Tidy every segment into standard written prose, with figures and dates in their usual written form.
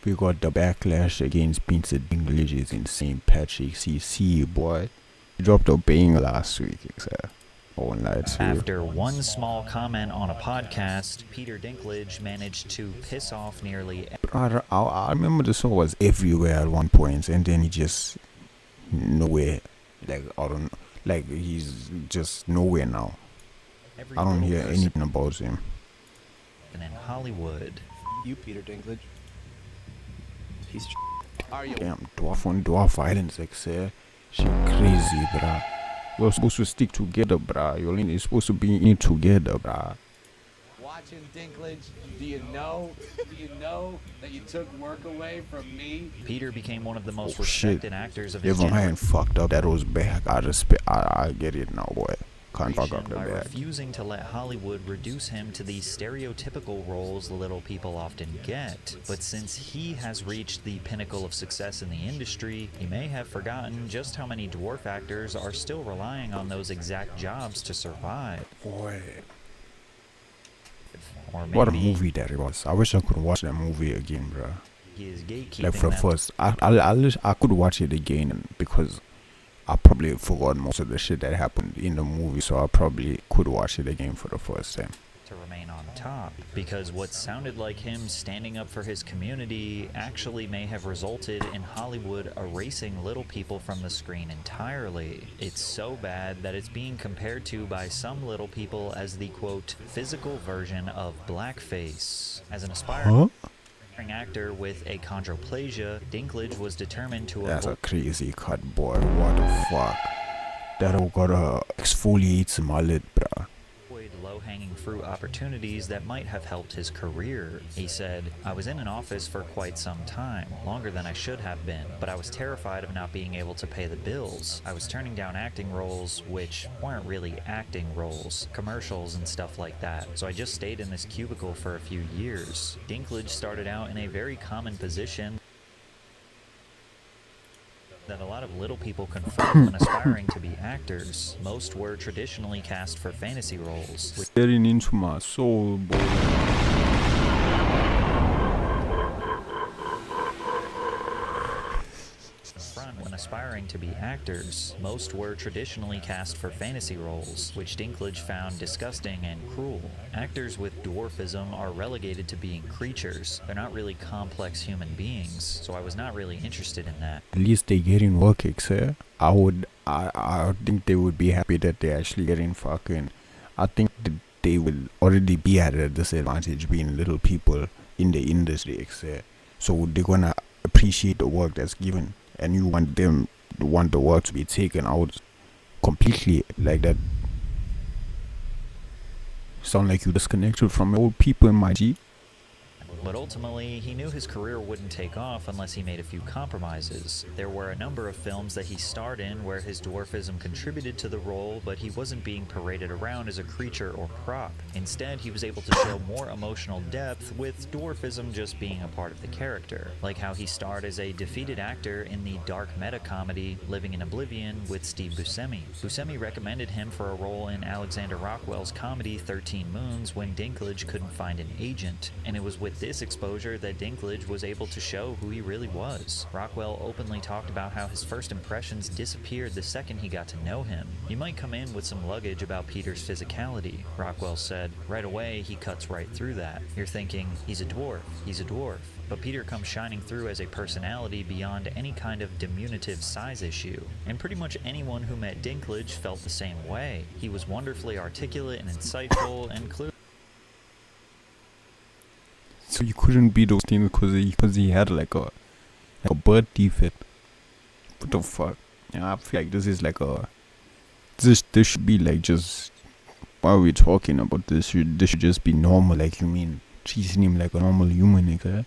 We got the backlash against Peter Dinklage in St. Patrick's CC, boy. He dropped a banger last week, sir. Won't lie to you. After one small comment on a podcast, Peter Dinklage managed to piss off nearly I remember the song was everywhere at one point, and then he just nowhere. Like, I don't, like, he's just nowhere now. I don't hear anything about him. in Hollywood. You, Peter Dinklage. Piece of Are you? Damn, dwarf on dwarf violence, like, sir. She crazy, bruh. You're supposed to stick together, bruh. You're supposed to be in together, bruh. Watching Dinklage, do you know that you took work away from me? Peter became one of the most respected actors of If his my generation. hand fucked up, that was back. I get it now, boy. Can't fuck up the by back. refusing to let Hollywood reduce him to the stereotypical roles little people often get. But since he has reached the pinnacle of success in the industry, he may have forgotten just how many dwarf actors are still relying on those exact jobs to survive. Boy. Or What a maybe movie that it was. I wish I could watch that movie again, bro. he is gatekeeping Like, for the them. first, I could watch it again because I probably forgot most of the shit that happened in the movie, so I probably could watch it again for the first time. to remain on top, because what sounded like him standing up for his community actually may have resulted in Hollywood erasing little people from the screen entirely. It's so bad that it's being compared to by some little people as the quote physical version of blackface. As an aspiring actor with achondroplasia, Dinklage was determined to That's a avoid crazy cut, boy. What the fuck? That all gotta exfoliate some lid, bruh. low-hanging fruit opportunities that might have helped his career. He said, "I was in an office for quite some time, longer than I should have been, but I was terrified of not being able to pay the bills. I was turning down acting roles, which weren't really acting roles, commercials and stuff like that, so I just stayed in this cubicle for a few years." Dinklage started out in a very common position that a lot of little people confront when aspiring to be actors. Most were traditionally cast for fantasy roles, which Staring into my soul, boy. when aspiring to be actors, most were traditionally cast for fantasy roles, which Dinklage found disgusting and cruel. Actors with dwarfism are relegated to being creatures. They're not really complex human beings, so I was not really interested in that. At least they getting work, sir. I think they would be happy that they actually getting fucking. I think that they will already be at a disadvantage being little people in the industry, sir. So they're gonna appreciate the work that's given, and you want the work to be taken out completely like that. Sound like you disconnected from old people in my G. But ultimately, he knew his career wouldn't take off unless he made a few compromises. There were a number of films that he starred in where his dwarfism contributed to the role, but he wasn't being paraded around as a creature or prop. Instead, he was able to show more emotional depth, with dwarfism just being a part of the character. Like how he starred as a defeated actor in the dark meta-comedy Living in Oblivion with Steve Buscemi. Buscemi recommended him for a role in Alexander Rockwell's comedy 13 Moons when Dinklage couldn't find an agent, and it was with this exposure that Dinklage was able to show who he really was. Rockwell openly talked about how his first impressions disappeared the second he got to know him. "You might come in with some luggage about Peter's physicality," Rockwell said. "Right away, he cuts right through that. You're thinking, he's a dwarf, he's a dwarf. But Peter comes shining through as a personality beyond any kind of diminutive size issue." And pretty much anyone who met Dinklage felt the same way. He was wonderfully articulate and insightful, and clearly So you couldn't be those things because he had like a birth defect. What the fuck? Yeah, I feel like this is like this should be like just, why are we talking about this? This should just be normal. Like, you mean treating him like a normal human, okay?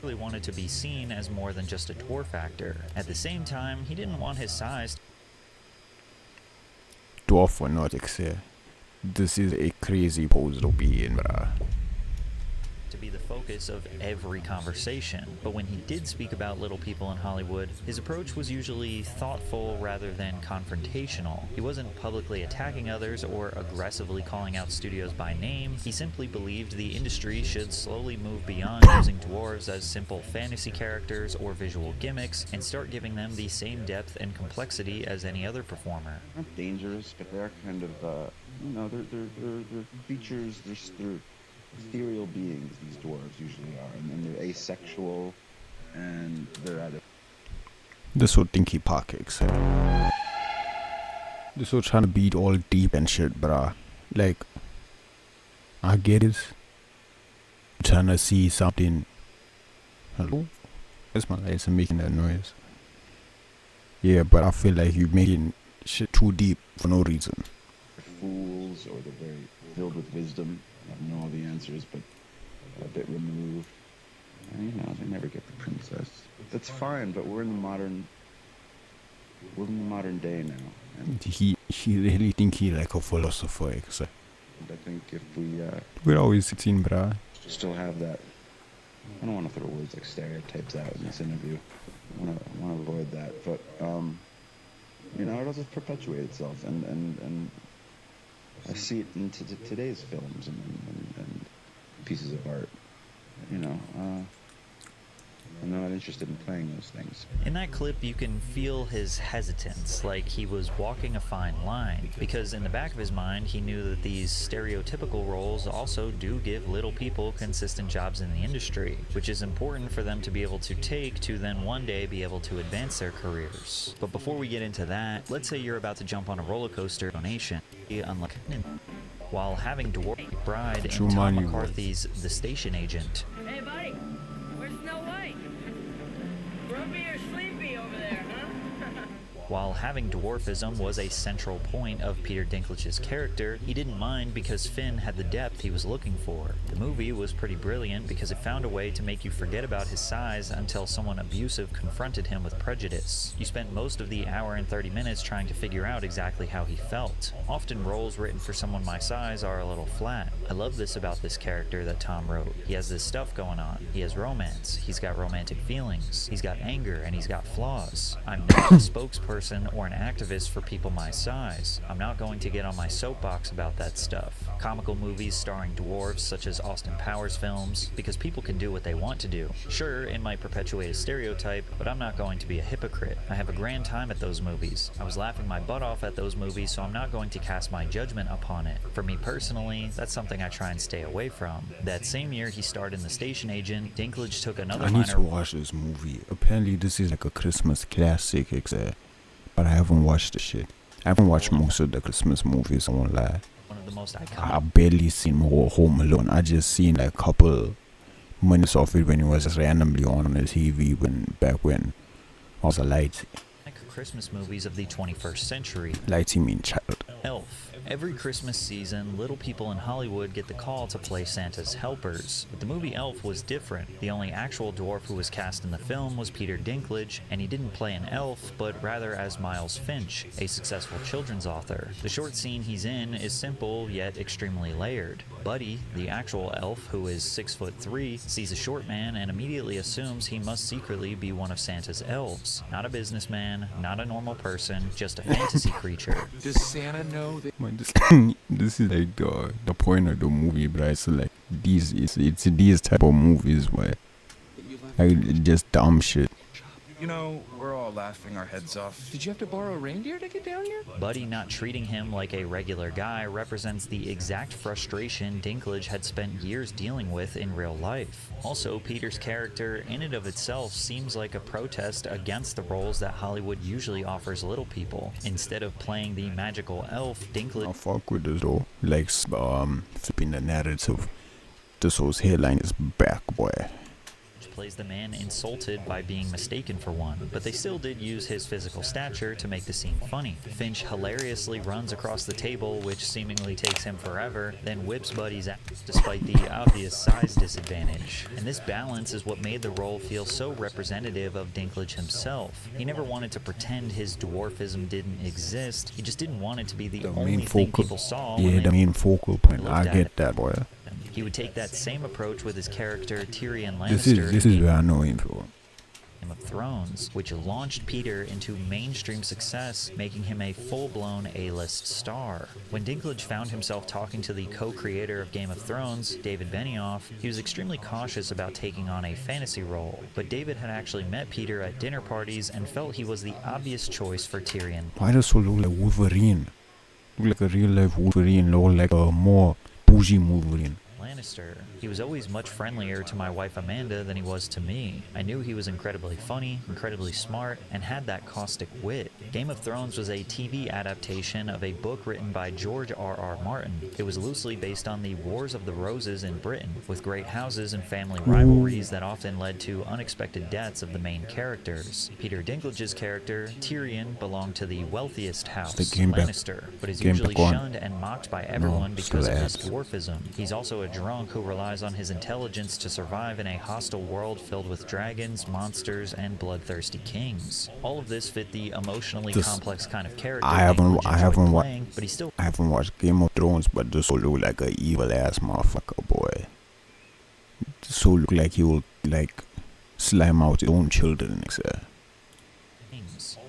really wanted to be seen as more than just a dwarf actor. At the same time, he didn't want his size Dwarf or not, okay? This is a crazy pose to be in, bruh. to to be the focus of every conversation. But when he did speak about little people in Hollywood, his approach was usually thoughtful rather than confrontational. He wasn't publicly attacking others or aggressively calling out studios by name. He simply believed the industry should slowly move beyond using dwarves as simple fantasy characters or visual gimmicks and start giving them the same depth and complexity as any other performer. Not dangerous, but they're kind of, they're creatures, they're ethereal beings, these dwarves usually are, and they're asexual, and they're at a... This what Dinky Pocket said. This what trying to beat all deep and shit, bruh. Like, I get it. Trying to see something. Hello? That's my lights are making that noise. Yeah, but I feel like you're making shit too deep for no reason. Fools, or they're very filled with wisdom. I know all the answers, but a bit removed. And, they never get the princess. That's fine, but we're in the modern day now. And He really think he like a philosopher, so. I think if we We're always sitting, bruh. still have that, I don't want to throw words like stereotypes out in this interview. I want to avoid that, but it'll just perpetuate itself, and I see it in today's films and pieces of art. I'm not interested in playing those things. In that clip, you can feel his hesitance, like he was walking a fine line, because in the back of his mind, he knew that these stereotypical roles also do give little people consistent jobs in the industry, which is important for them to be able to take to then one day be able to advance their careers. But before we get into that, let's say you're about to jump on a roller coaster donation, unlike while having Dwarf Bride and Tom McCarthy's The Station Agent. Hey, buddy, where's Snow White? Grumpy or sleepy over there, huh? While having dwarfism was a central point of Peter Dinklage's character, he didn't mind because Finn had the depth he was looking for. The movie was pretty brilliant because it found a way to make you forget about his size until someone abusive confronted him with prejudice. You spent most of the hour and 30 minutes trying to figure out exactly how he felt. Often roles written for someone my size are a little flat. I love this about this character that Tom wrote. He has this stuff going on. He has romance. He's got romantic feelings. He's got anger, and he's got flaws. I'm not a spokesperson or an activist for people my size. I'm not going to get on my soapbox about that stuff. Comical movies starring dwarves such as Austin Powers films, because people can do what they want to do. Sure, it might perpetuate a stereotype, but I'm not going to be a hypocrite. I have a grand time at those movies. I was laughing my butt off at those movies, so I'm not going to cast my judgment upon it. For me personally, that's something I try and stay away from. That same year he starred in The Station Agent, Dinklage took another I need to watch this movie. Apparently this is like a Christmas classic, but I haven't watched the shit. I haven't watched most of the Christmas movies, I won't lie. One of the most iconic. I barely seen Home Alone. I just seen like a couple minutes of it when it was randomly on the TV back when I was a light. Christmas movies of the 21st century. Lighty mean child. Elf. Every Christmas season, little people in Hollywood get the call to play Santa's helpers. But the movie Elf was different. The only actual dwarf who was cast in the film was Peter Dinklage, and he didn't play an elf, but rather as Miles Finch, a successful children's author. The short scene he's in is simple, yet extremely layered. Buddy, the actual elf, who is 6'3", sees a short man and immediately assumes he must secretly be one of Santa's elves. Not a businessman, not a normal person, just a fantasy creature. Does Santa know that? This is like the point of the movie, but it's like it's these type of movies where like just dumb shit. We're all laughing our heads off. Did you have to borrow a reindeer to get down here? Buddy not treating him like a regular guy represents the exact frustration Dinklage had spent years dealing with in real life. Also, Peter's character in and of itself seems like a protest against the roles that Hollywood usually offers little people. Instead of playing the magical elf, Dinklage... I fuck with this though. Like flipping the narrative. This whole headline is back, boy. Plays the man insulted by being mistaken for one, but they still did use his physical stature to make the scene funny. Finch hilariously runs across the table, which seemingly takes him forever, then whips Buddy's ass despite the obvious size disadvantage. And this balance is what made the role feel so representative of Dinklage himself. He never wanted to pretend his dwarfism didn't exist, he just didn't want it to be the only thing people saw. Yeah, the main focal point. I get that, boy. He would take that same approach with his character Tyrion Lannister This is where I know him from. Game of Thrones, which launched Peter into mainstream success, making him a full-blown A-list star. When Dinklage found himself talking to the co-creator of Game of Thrones, David Benioff, he was extremely cautious about taking on a fantasy role, but David had actually met Peter at dinner parties and felt he was the obvious choice for Tyrion. Why does he look like Wolverine? Look like a real life Wolverine, or like a more bougie Wolverine. Lannister. He was always much friendlier to my wife Amanda than he was to me. I knew he was incredibly funny, incredibly smart, and had that caustic wit. Game of Thrones was a TV adaptation of a book written by George R.R. Martin. It was loosely based on the Wars of the Roses in Britain, with great houses and family rivalries that often led to unexpected deaths of the main characters. Peter Dinklage's character, Tyrion, belonged to the wealthiest house, Lannister, but is usually shunned and mocked by everyone because of his dwarfism. He's also a drunk who relies on his intelligence to survive in a hostile world filled with dragons, monsters, and bloodthirsty kings. All of this fit the emotionally complex kind of character I haven't watched Game of Thrones, but this will look like a evil ass motherfucker, boy. This will look like he will like slime out his own children, etc.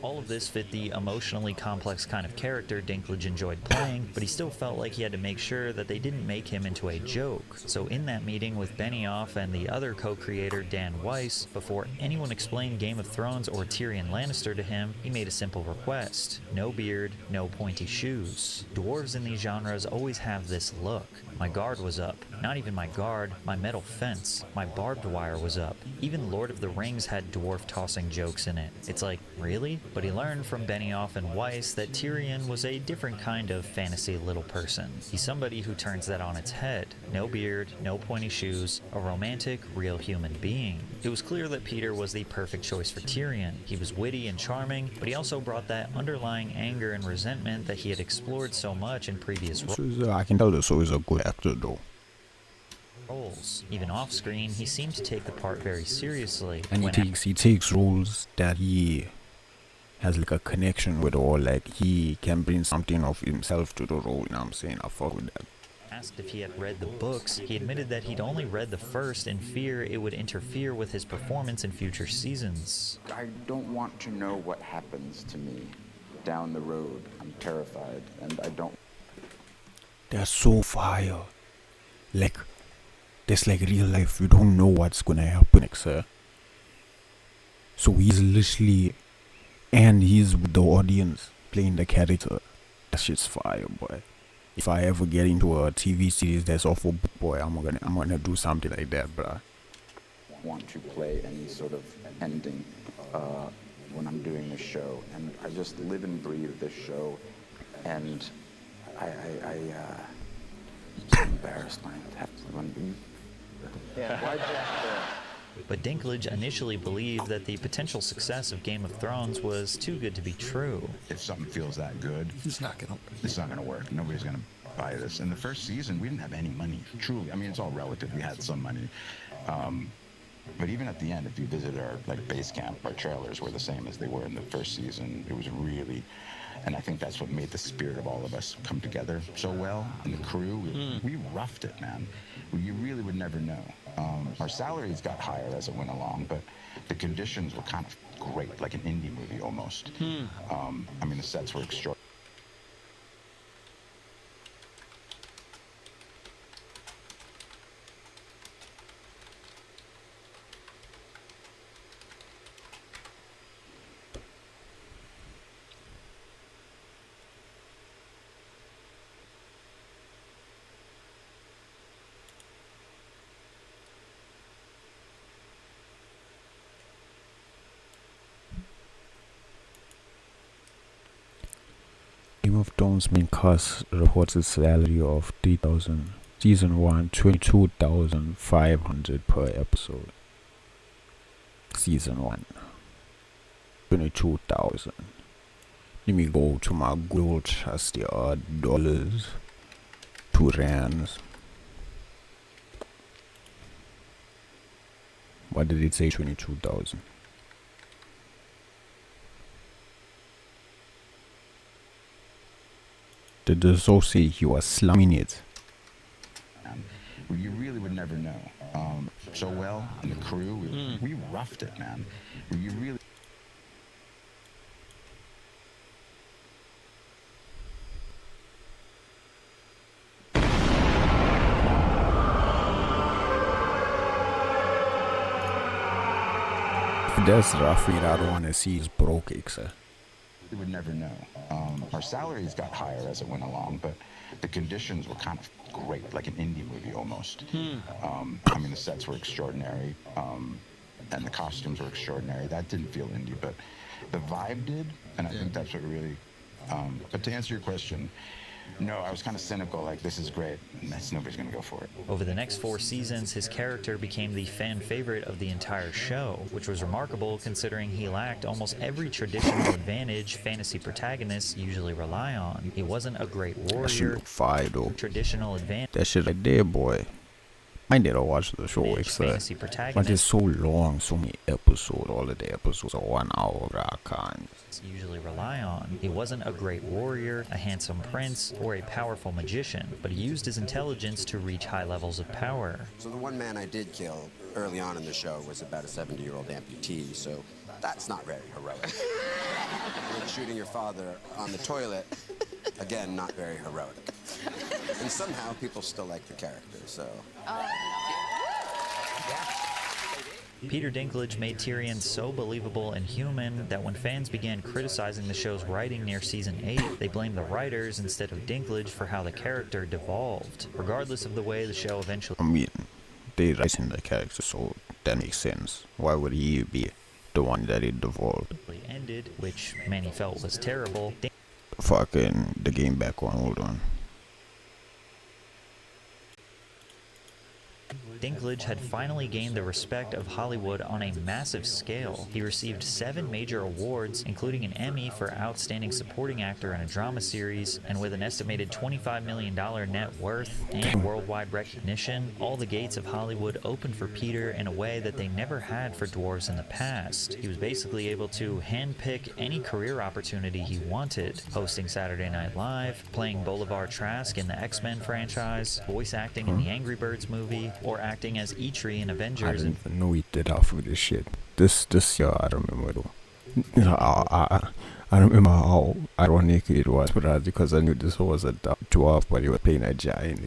All of this fit the emotionally complex kind of character Dinklage enjoyed playing, but he still felt like he had to make sure that they didn't make him into a joke. So in that meeting with Benioff and the other co-creator Dan Weiss, before anyone explained Game of Thrones or Tyrion Lannister to him, he made a simple request. No beard, no pointy shoes. Dwarves in these genres always have this look. My guard was up. Not even my guard, my metal fence. My barbed wire was up. Even Lord of the Rings had dwarf tossing jokes in it. It's like, really? But he learned from Benioff and Weiss that Tyrion was a different kind of fantasy little person. He's somebody who turns that on its head. No beard, no pointy shoes, a romantic, real human being. It was clear that Peter was the perfect choice for Tyrion. He was witty and charming, but he also brought that underlying anger and resentment that he had explored so much in previous roles. I can tell this is a good actor though. Even off-screen, he seemed to take the part very seriously. And he takes roles that he has like a connection with, or like he can bring something of himself to the role, you know what I'm saying? I fuck with that. Asked if he had read the books, he admitted that he'd only read the first in fear it would interfere with his performance in future seasons. I don't want to know what happens to me down the road. I'm terrified, and I don't... They're so fire. Like, that's like real life. You don't know what's gonna happen next, sir. So he's literally, and he's with the audience playing the character. That shit's fire, boy. If I ever get into a TV series that's awful, boy, I'm gonna do something like that, bruh. Want to play any sort of ending when I'm doing this show, and I just live and breathe this show, and I'm so embarrassed when I have to run. Yeah. But Dinklage initially believed that the potential success of Game of Thrones was too good to be true. If something feels that good, it's not gonna work. Nobody's gonna buy this. In the first season, we didn't have any money. Truly, I mean, it's all relative. We had some money, but even at the end, if you visit our base camp, our trailers were the same as they were in the first season. It was really, and I think that's what made the spirit of all of us come together so well. And the crew, we roughed it, man. You really would never know. Our salaries got higher as it went along, but the conditions were kind of great, like an indie movie almost. I mean, the sets were extraordinary. Game of Thrones main cast reports a salary of $3,000. Season 1, $22,500 per episode. Season 1, $22,000. Let me go to my good old trusty dollars. 2 rands. What did it say? 22,000. Did the so say he was slumming it? You really would never know. So well, and the crew, we roughed it, man. You really. That's rough. I don't want to see is broke, sir. You would never know. Our salaries got higher as it went along, but the conditions were kind of great, like an indie movie almost. I mean, the sets were extraordinary, and the costumes were extraordinary. That didn't feel indie, but the vibe did, and I think that's what really. But to answer your question, no, I was kind of cynical, like, this is great, and nobody's going to go for it. Over the next 4 seasons, his character became the fan favorite of the entire show, which was remarkable considering he lacked almost every traditional advantage fantasy protagonists usually rely on. He wasn't a great That shit warrior, look fire, though. traditional advantage. That shit right there, boy. I need to watch the show, Fantasy but it's protagonist so long, so many episodes. All of the episodes are 1 hour, bro. I can't. usually rely on. He wasn't a great warrior, a handsome prince, or a powerful magician, but he used his intelligence to reach high levels of power. So the one man I did kill early on in the show was about a 70-year-old amputee, so that's not very heroic. And then shooting your father on the toilet, again, not very heroic. And somehow people still like the character, so... Peter Dinklage made Tyrion so believable and human that when fans began criticizing the show's writing near season 8, they blamed the writers instead of Dinklage for how the character devolved. Regardless of the way the show eventually I mean, they writing the character, so that makes sense. Why would he be the one that it devolved? ended, which many felt was terrible, Fucking the game back on, hold on. Dinklage had finally gained the respect of Hollywood on a massive scale. He received 7 major awards, including an Emmy for Outstanding Supporting Actor in a Drama Series, and with an estimated $25 million net worth and worldwide recognition, all the gates of Hollywood opened for Peter in a way that they never had for dwarves in the past. He was basically able to handpick any career opportunity he wanted, hosting Saturday Night Live, playing Bolivar Trask in the X-Men franchise, voice acting in the Angry Birds movie, or acting as Eitri in I Avengers. didn't even know he did half of this shit. This year, I remember though. I remember how ironic it was, but because I knew this was a dwarf, but he was playing a giant.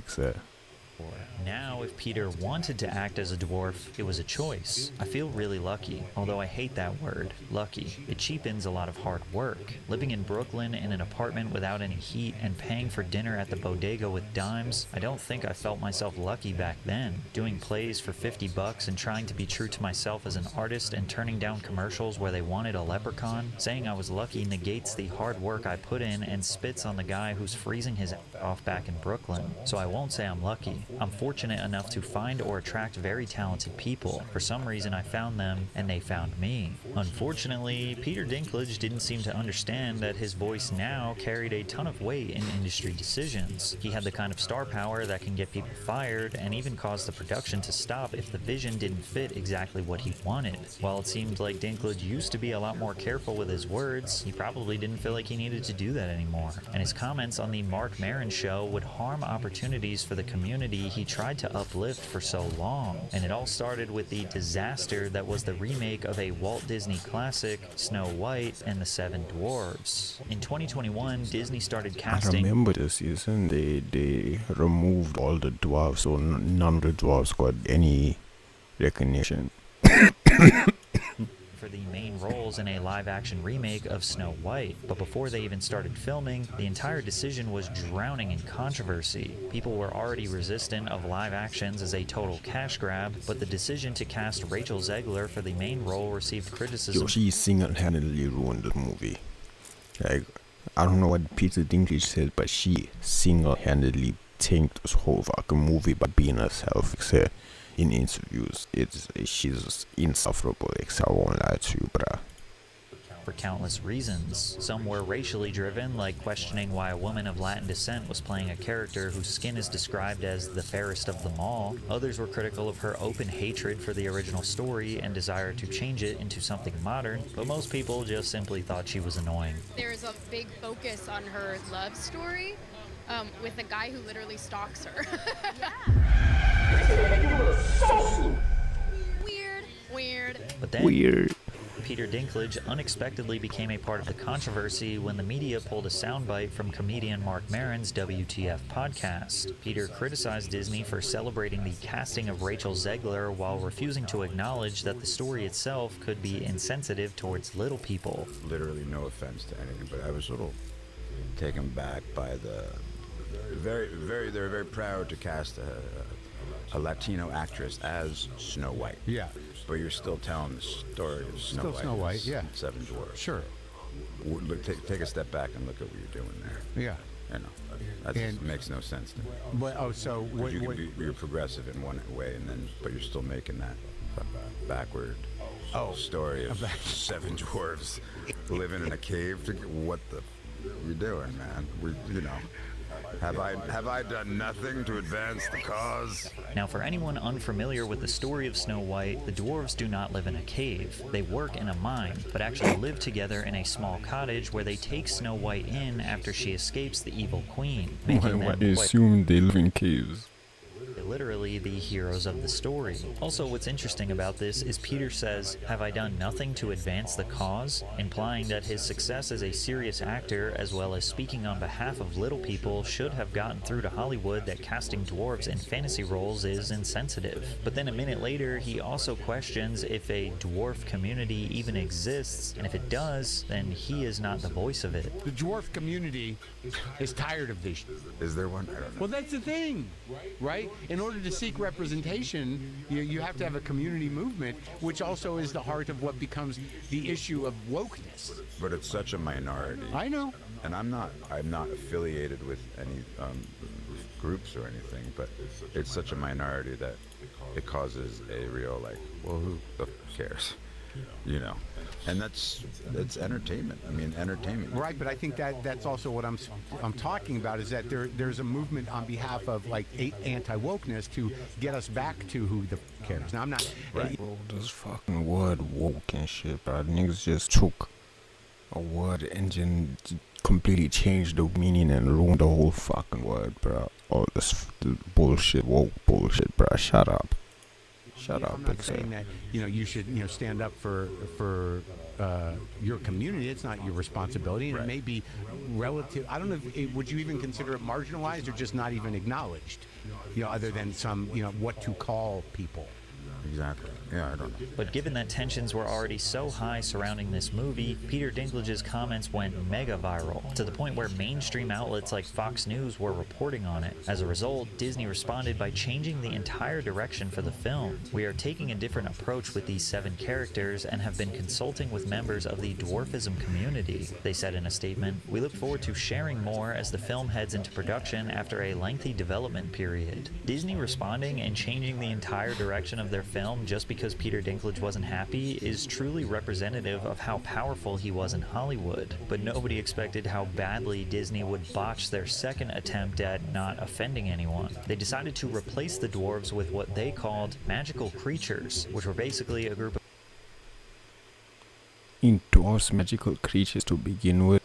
Now, if Peter wanted to act as a dwarf, it was a choice. I feel really lucky, although I hate that word, lucky. It cheapens a lot of hard work. Living in Brooklyn in an apartment without any heat and paying for dinner at the bodega with dimes, I don't think I felt myself lucky back then. Doing plays for $50 and trying to be true to myself as an artist and turning down commercials where they wanted a leprechaun, saying I was lucky negates the hard work I put in and spits on the guy who's freezing his off back in Brooklyn. So I won't say I'm lucky. I'm fortunate enough to find or attract very talented people. For some reason I found them and they found me. Unfortunately, Peter Dinklage didn't seem to understand that his voice now carried a ton of weight in industry decisions. He had the kind of star power that can get people fired and even cause the production to stop if the vision didn't fit exactly what he wanted. While it seemed like Dinklage used to be a lot more careful with his words, he probably didn't feel like he needed to do that anymore. And his comments on the Mark Maron show would harm opportunities for the community he tried to uplift for so long. And it all started with the disaster that was the remake of a Walt Disney classic, Snow White and the Seven Dwarfs. In 2021, Disney started I casting... remember this season, they removed all the dwarves, so none of the dwarves got any recognition. for the main roles in a live-action remake of Snow White. But before they even started filming, the entire decision was drowning in controversy. People were already resistant of live actions as a total cash grab, but the decision to cast Rachel Zegler for the main role received criticism. Yo, she single-handedly ruined the movie. Like, I don't know what Peter Dinklage said, but she single-handedly tanked this whole fucking movie by being herself. In interviews, she's insufferable. I won't lie to you, bruh. For countless reasons. Some were racially driven, like questioning why a woman of Latin descent was playing a character whose skin is described as the fairest of them all. Others were critical of her open hatred for the original story and desire to change it into something modern, but most people just simply thought she was annoying. There's a big focus on her love story. with a guy who literally stalks her. Weird. But then Weird. Peter Dinklage unexpectedly became a part of the controversy when the media pulled a soundbite from comedian Mark Maron's WTF podcast. Peter criticized Disney for celebrating the casting of Rachel Zegler while refusing to acknowledge that the story itself could be insensitive towards little people. Literally no offense to anything, but I was a little taken back by the they were very proud to cast a Latino actress as Snow White. Yeah. But you're still telling the story of Snow Still White. Snow White, yeah. Seven Dwarfs. Sure. Look, take a step back and look at what you're doing there. Yeah. You know, that just makes no sense to me. But so what? You're progressive in one way, but you're still making that backward story of seven dwarves living in a cave. What the you doing, man? Have I done nothing to advance the cause? Now, for anyone unfamiliar with the story of Snow White, the dwarves do not live in a cave. They work in a mine, but actually live together in a small cottage where they take Snow White in after she escapes the evil queen, making Why them assume they live in caves? literally the heroes of the story. Also, what's interesting about this is Peter says, "Have I done nothing to advance the cause?" implying that his success as a serious actor, as well as speaking on behalf of little people, should have gotten through to Hollywood that casting dwarves in fantasy roles is insensitive. But then a minute later, he also questions if a dwarf community even exists, and if it does, then he is not the voice of it. The dwarf community is tired of this. Is there one? I don't know. Well, that's the thing, right? In order to seek representation, you have to have a community movement, which also is the heart of what becomes the issue of wokeness. But it's such a minority. I know. And I'm not affiliated with any groups or anything, but it's such a minority that it causes a real well, who the f cares? And it's entertainment. I mean, entertainment. Right, but I think that's also what I'm talking about, is that there's a movement on behalf of anti-wokeness to get us back to who the f cares. Now I'm not. Right. Bro, this fucking word woke and shit, bro. Niggas just took a word and then completely changed the meaning and ruined the whole fucking word, bro. All this bullshit, woke bullshit, bro. Shut up. Shut up, I'm not saying that you should stand up for your community. It's not your responsibility, and it may be relative. I don't know. Would you even consider it marginalized or just not even acknowledged? Other than some what to call people. Exactly. Yeah, I don't know. But given that tensions were already so high surrounding this movie, Peter Dinklage's comments went mega viral, to the point where mainstream outlets like Fox News were reporting on it. As a result, Disney responded by changing the entire direction for the film. "We are taking a different approach with these 7 characters and have been consulting with members of the dwarfism community," they said in a statement. "We look forward to sharing more as the film heads into production after a lengthy development period." Disney responding and changing the entire direction of their film just because Peter Dinklage wasn't happy is truly representative of how powerful he was in Hollywood. But nobody expected how badly Disney would botch their second attempt at not offending anyone. They decided to replace the dwarves with what they called magical creatures, which were basically a group of dwarves, magical creatures to begin with.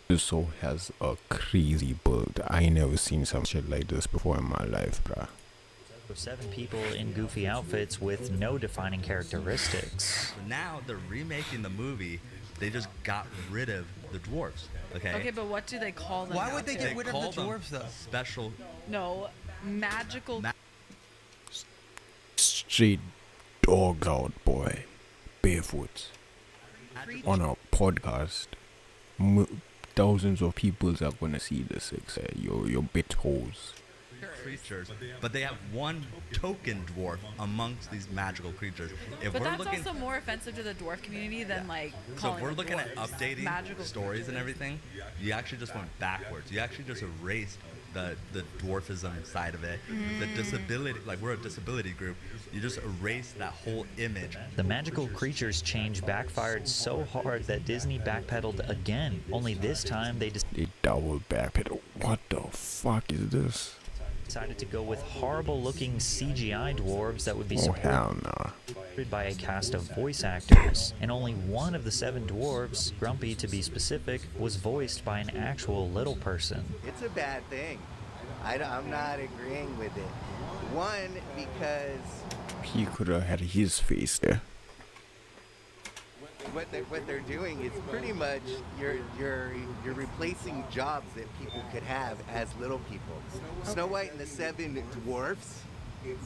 This show has a crazy build. I never seen some shit like this before in my life, bruh. 7 people in goofy outfits with no defining characteristics. Now they're remaking the movie. They just got rid of the dwarves. Okay, but what do they call them? Why would they get rid of the dwarves though? Special. No, magical. Straight dogs out, boy. Barefoot. On a podcast. Thousands of people are gonna see this. Your bit holes. Creatures, but they have one token dwarf amongst these magical creatures. But that's also more offensive to the dwarf community than calling So if we're looking at dwarves updating magical stories and everything, you actually just went backwards. You actually just erased the dwarfism side of it, the disability. We're a disability group. You just erased that whole image. The magical creatures change backfired so hard that Disney backpedaled again. Only this time they double backpedal. What the fuck is this? decided to go with horrible-looking CGI dwarves that would be Oh, supported hell no. by a cast of voice actors, and only one of the 7 dwarves, Grumpy to be specific, was voiced by an actual little person. It's a bad thing. I'm not agreeing with it. One, because He could have had his face there. what they're doing is pretty much you're replacing jobs that people could have as little people. Snow White and the 7 dwarfs,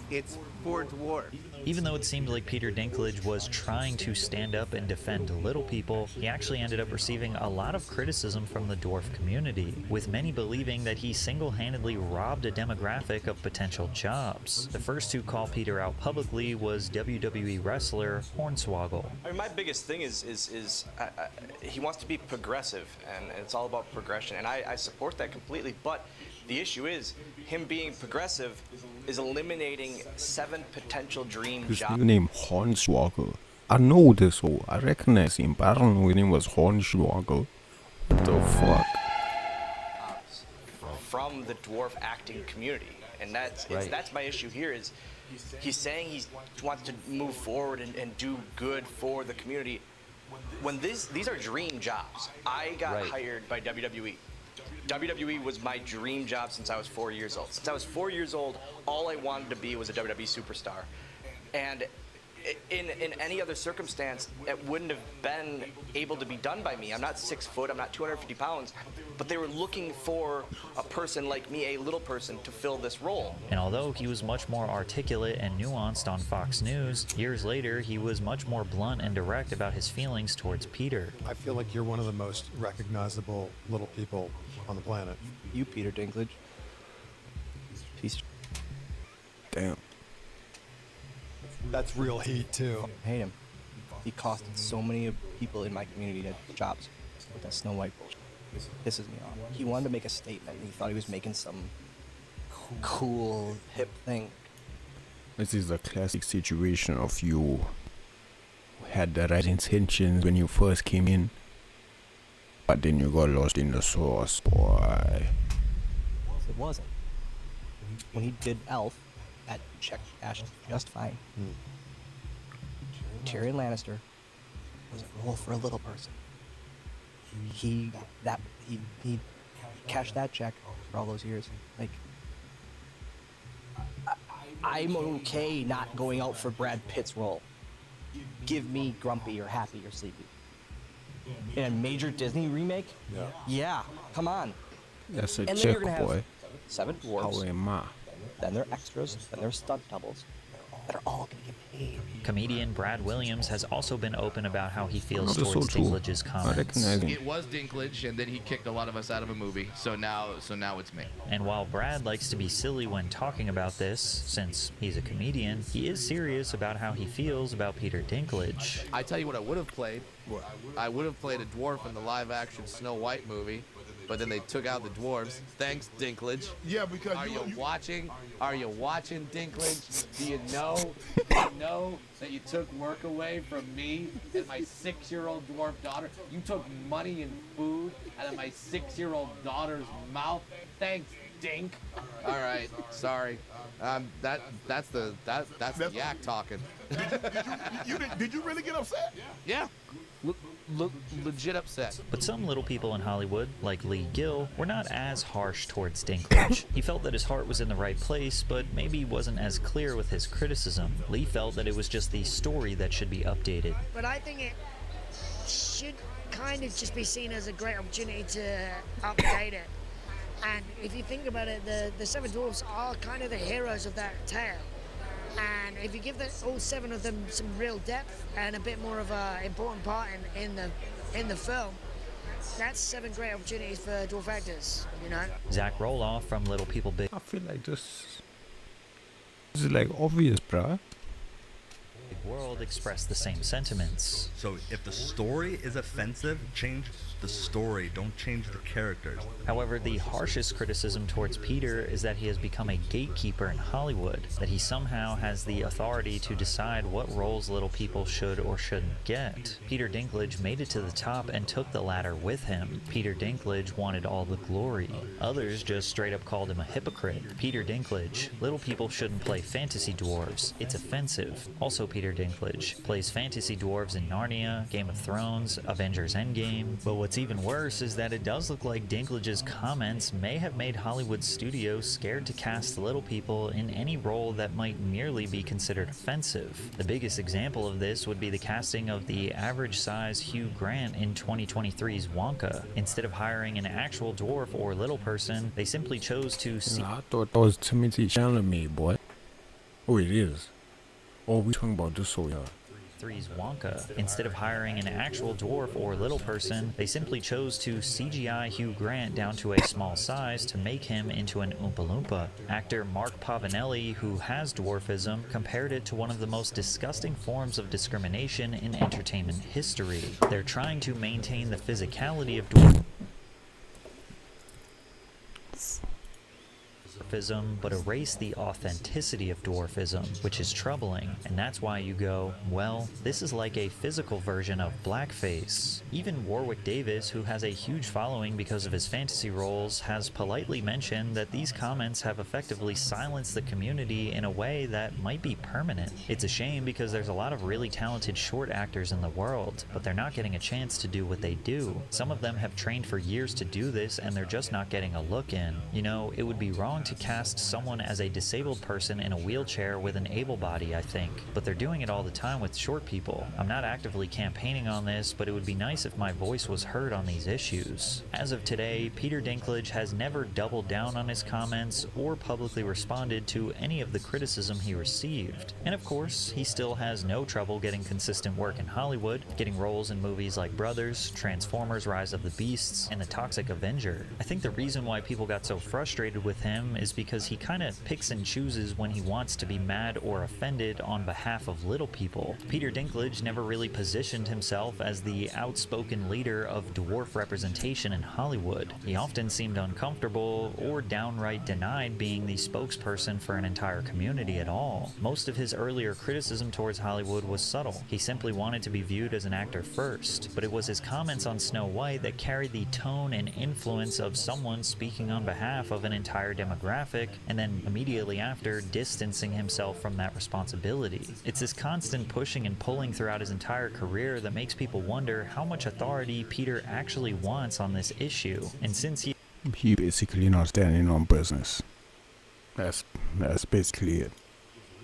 it's 4 dwarfs. Even though it seemed like Peter Dinklage was trying to stand up and defend little people, he actually ended up receiving a lot of criticism from the dwarf community, with many believing that he single-handedly robbed a demographic of potential jobs. The first to call Peter out publicly was WWE wrestler Hornswoggle. I mean, my biggest thing is he wants to be progressive, and it's all about progression, and I support that completely, but the issue is him being progressive is eliminating 7 potential dream His jobs. name Hornswoggle. I know this one. I recognize him, but I don't know his name was Hornswoggle. What the fuck? From the dwarf acting community, and that's my issue here. Is he's saying he wants to move forward and do good for the community when these are dream jobs. I got hired by WWE. WWE was my dream job since I was 4 years old. Since I was 4 years old, all I wanted to be was a WWE superstar. And in any other circumstance, it wouldn't have been able to be done by me. I'm not 6 foot, I'm not 250 pounds, but they were looking for a person like me, a little person, to fill this role. And although he was much more articulate and nuanced on Fox News, years later he was much more blunt and direct about his feelings towards Peter. I feel like you're one of the most recognizable little people on the planet. You, Peter Dinklage. Piece. Damn. That's real heat, too. I hate him. He costed so many people in my community jobs with that Snow White bullshit. Pisses me off. He wanted to make a statement. He thought he was making some cool, hip thing. This is a classic situation of you had the right intentions when you first came in, but then you got lost in the sauce, boy. It wasn't. When he did Elf, that check cashed just fine. Tyrion Lannister was a role for a little person. He cashed that check for all those years. Like, I'm okay not going out for Brad Pitt's role. Give me Grumpy or Happy or Sleepy. In a major Disney remake? Yeah, come on. That's a and then check, you're gonna boy. have 7 dwarves. How am I? Then they're extras, then they're stunt doubles. That are all gonna get paid. Comedian Brad Williams has also been open about how he feels That's towards so true. Dinklage's I comments. recognize him. It was Dinklage, and then he kicked a lot of us out of a movie. So now it's me. And while Brad likes to be silly when talking about this, since he's a comedian, he is serious about how he feels about Peter Dinklage. I tell you what I would have played. I would have played a dwarf in the live-action Snow White movie, but then they took out the dwarves. Thanks, Dinklage. Yeah, because Are you watching? Are you watching, Dinklage? Do you know that you took work away from me and my 6-year-old dwarf daughter? You took money and food out of my 6-year-old daughter's mouth. Thanks, Dink. All right, sorry. That's the yak talking. Did you really get upset? Yeah. Legit upset. But some little people in Hollywood, like Lee Gill, were not as harsh towards Dinklage. He felt that his heart was in the right place, but maybe wasn't as clear with his criticism. Lee felt that it was just the story that should be updated. But I think it should kind of just be seen as a great opportunity to update it. And if you think about it, the 7 dwarfs are kind of the heroes of that tale. And if you give all 7 of them some real depth and a bit more of an important part in the film, that's 7 great opportunities for dwarf actors, you know? Zach Roloff from Little People Big I feel like this is like obvious, bruh. world express the same sentiments. So if the story is offensive, change the story, don't change the characters. However, the harshest criticism towards Peter is that he has become a gatekeeper in Hollywood, that he somehow has the authority to decide what roles little people should or shouldn't get. Peter Dinklage made it to the top and took the ladder with him. Peter Dinklage wanted all the glory. Others just straight up called him a hypocrite. Peter Dinklage, little people shouldn't play fantasy dwarves. It's offensive. Also Peter Dinklage plays fantasy dwarves in Narnia, Game of Thrones, Avengers Endgame. But what's even worse is that it does look like Dinklage's comments may have made Hollywood studios scared to cast little people in any role that might merely be considered offensive. The biggest example of this would be the casting of the average-size Hugh Grant in 2023's Wonka. Instead of hiring an actual dwarf or little person, they simply chose to I thought that was Timothy Chalamet, boy. Oh, it is. Oh, we talking about this over here. Wonka. Instead of hiring an actual dwarf or little person, they simply chose to CGI Hugh Grant down to a small size to make him into an Oompa Loompa. Actor Mark Pavanelli, who has dwarfism, compared it to one of the most disgusting forms of discrimination in entertainment history. They're trying to maintain the physicality of dwarfism, but erase the authenticity of dwarfism, which is troubling, and that's why you go, well, this is like a physical version of blackface. Even Warwick Davis, who has a huge following because of his fantasy roles, has politely mentioned that these comments have effectively silenced the community in a way that might be permanent. It's a shame because there's a lot of really talented short actors in the world, but they're not getting a chance to do what they do. Some of them have trained for years to do this, and they're just not getting a look in. You know, it would be wrong to cast someone as a disabled person in a wheelchair with an able body, I think, but they're doing it all the time with short people. I'm not actively campaigning on this, but it would be nice if my voice was heard on these issues. As of today, Peter Dinklage has never doubled down on his comments or publicly responded to any of the criticism he received. And of course, he still has no trouble getting consistent work in Hollywood, getting roles in movies like Brothers, Transformers: Rise of the Beasts, and The Toxic Avenger. I think the reason why people got so frustrated with him is because he kind of picks and chooses when he wants to be mad or offended on behalf of little people. Peter Dinklage never really positioned himself as the outspoken leader of dwarf representation in Hollywood. He often seemed uncomfortable or downright denied being the spokesperson for an entire community at all. Most of his earlier criticism towards Hollywood was subtle. He simply wanted to be viewed as an actor first, but it was his comments on Snow White that carried the tone and influence of someone speaking on behalf of an entire demographic and then immediately after distancing himself from that responsibility. It's this constant pushing and pulling throughout his entire career that makes people wonder how much authority Peter actually wants on this issue. And since he basically not standing on business. That's basically it.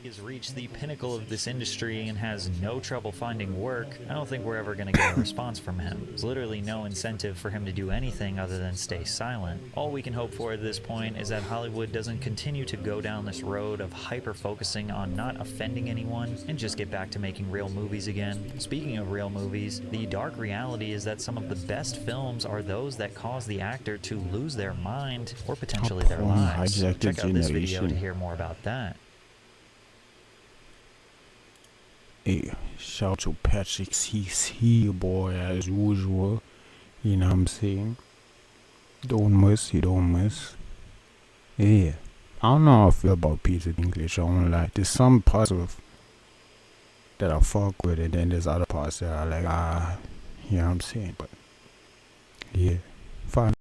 He has reached the pinnacle of this industry and has no trouble finding work, I don't think we're ever going to get a response from him. There's literally no incentive for him to do anything other than stay silent. All we can hope for at this point is that Hollywood doesn't continue to go down this road of hyper-focusing on not offending anyone and just get back to making real movies again. Speaking of real movies, the dark reality is that some of the best films are those that cause the actor to lose their mind or potentially their lives. Check out this video to hear more about that. Hey, shout to Patrick. He's here, boy, as usual. You know what I'm saying? Don't miss, you don't miss. Yeah. I don't know how I feel about Peter Dinklage. I won't lie. There's some parts of that I fuck with, and then there's other parts that are like, you know what I'm saying? But, yeah. Fine.